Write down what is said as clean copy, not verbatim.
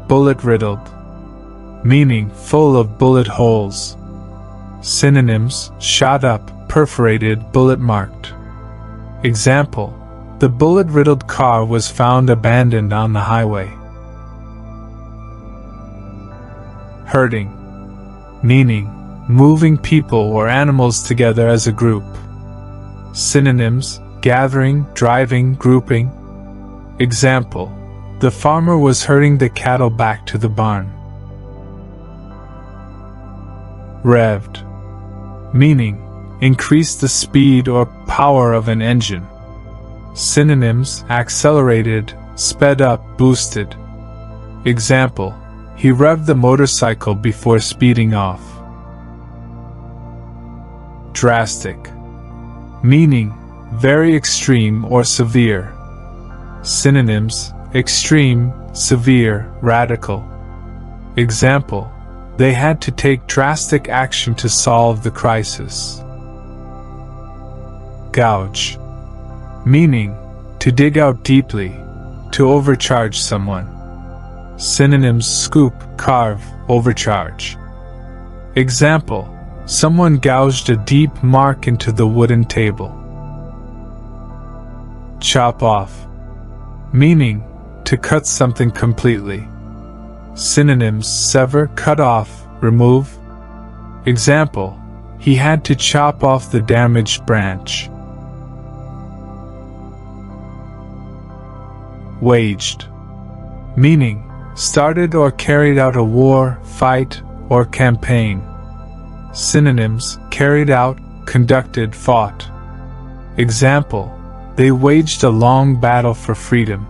Bullet-riddled, meaning full of bullet holes. Synonyms: shot up, perforated, bullet-marked. Example: the bullet-riddled car was found abandoned on the highway. Herding, meaning moving people or animals together as a group. Synonyms: gathering, driving, grouping. Example: the farmer was herding the cattle back to the barn. Revved, meaning increase the speed or power of an engine. Synonyms: accelerated, sped up, boosted. Example: he revved the motorcycle before speeding off. Drastic, meaning very extreme or severe. Synonyms: extreme, severe, radical. Example: they had to take drastic action to solve the crisis. Gouge, meaning to dig out deeply, to overcharge someone. Synonyms: scoop, carve, overcharge. Example: someone gouged a deep mark into the wooden table. Chop off, meaning to cut something completely. Synonyms: sever, cut off, remove. Example: he had to chop off the damaged branch. Waged, meaning started or carried out a war, fight, or campaign. Synonyms: carried out, conducted, fought. Example: they waged a long battle for freedom.